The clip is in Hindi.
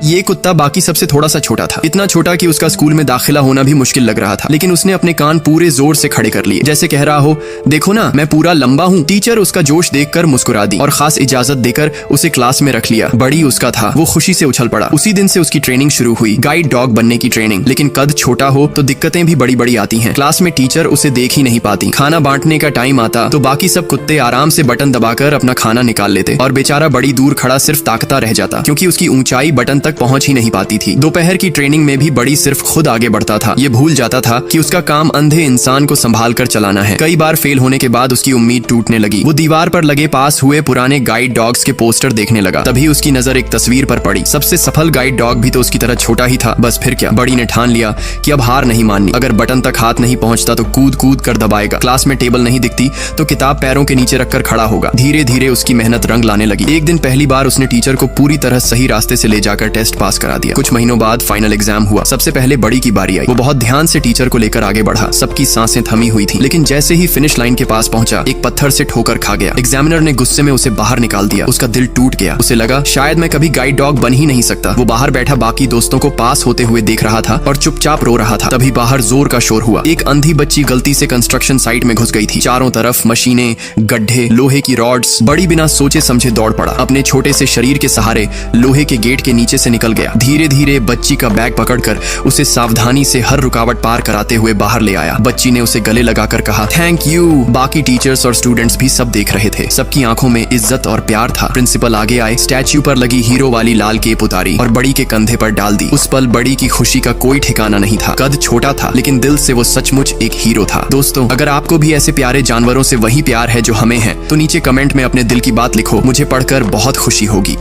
ये कुत्ता बाकी सबसे थोड़ा सा छोटा था, इतना छोटा कि उसका स्कूल में दाखिला होना भी मुश्किल लग रहा था। लेकिन उसने अपने कान पूरे जोर से खड़े कर लिए, जैसे कह रहा हो, देखो ना मैं पूरा लंबा हूँ। टीचर उसका जोश देखकर मुस्कुरा दी और खास इजाजत देकर उसे क्लास में रख लिया। बड़ी उसका था, वो खुशी से उछल पड़ा। उसी दिन से उसकी ट्रेनिंग शुरू हुई, गाइड डॉग बनने की ट्रेनिंग। लेकिन कद छोटा हो तो दिक्कतें भी बड़ी बड़ी आती हैं। क्लास में टीचर उसे देख ही नहीं पाती। खाना बांटने का टाइम आता तो बाकी सब कुत्ते आराम से बटन दबाकर अपना खाना निकाल लेते और बेचारा बड़ी दूर खड़ा सिर्फ ताकता रह जाता, क्योंकि उसकी ऊंचाई बटन तक पहुंच ही नहीं पाती थी। दोपहर की ट्रेनिंग में भी बड़ी सिर्फ खुद आगे बढ़ता था। ये भूल जाता था कि उसका काम अंधे इंसान को संभाल कर चलाना है। कई बार फेल होने के बाद उसकी उम्मीद टूटने लगी। वो दीवार पर लगे पास हुए पुराने गाइड डॉग्स के पोस्टर देखने लगा। तभी उसकी नजर एक तस्वीर पर पड़ी। सबसे सफल गाइड डॉग भी तो उसकी तरह छोटा ही था। बस फिर क्या, बड़ी ने ठान लिया कि अब हार नहीं माननी। अगर बटन तक हाथ नहीं पहुंचता तो कूद कूद कर दबाएगा। क्लास में टेबल नहीं दिखती तो किताब पैरों के नीचे रखकर खड़ा होगा। धीरे धीरे उसकी मेहनत रंग लाने लगी। एक दिन पहली बार उसने टीचर को पूरी तरह सही रास्ते से ले जाकर टेस्ट पास करा दिया। कुछ महीनों बाद फाइनल एग्जाम हुआ। सबसे पहले बड़ी की बारी आई। वो बहुत ध्यान से टीचर को लेकर आगे बढ़ा। सबकी सांसें थमी हुई थी। लेकिन जैसे ही फिनिश लाइन के पास पहुंचा, एक पत्थर से ठोकर खा गया। एग्जामिनर ने गुस्से में उसे बाहर निकाल दिया। उसका दिल टूट गया। उसे लगा शायद मैं कभी गाइड डॉग बन ही नहीं सकता। वो बाहर बैठा बाकी दोस्तों को पास होते हुए देख रहा था और चुपचाप रो रहा था। तभी बाहर जोर का शोर हुआ। एक अंधी बच्ची गलती से कंस्ट्रक्शन साइट में घुस गई थी। चारों तरफ मशीनें, गड्ढे, लोहे की रॉड्स। बड़ी बिना सोचे समझे दौड़ पड़ा। अपने छोटे से शरीर के सहारे लोहे के गेट के नीचे से निकल गया। धीरे धीरे बच्ची का बैग पकड़कर उसे सावधानी से हर रुकावट पार कराते हुए बाहर ले आया। बच्ची ने उसे गले लगाकर कहा, थैंक यू। बाकी टीचर्स और स्टूडेंट्स भी सब देख रहे थे। सबकी आंखों में इज्जत और प्यार था। प्रिंसिपल आगे आए, स्टैच्यू पर लगी हीरो वाली लाल केप उतारी और बड़ी के कंधे पर डाल दी। उस पल बड़ी की खुशी का कोई ठिकाना नहीं था। कद छोटा था लेकिन दिल से वो सचमुच एक हीरो था। दोस्तों, अगर आपको भी ऐसे प्यारे जानवरों से वही प्यार है जो हमें है तो नीचे कमेंट में अपने दिल की बात लिखो। मुझे पढ़कर बहुत खुशी होगी।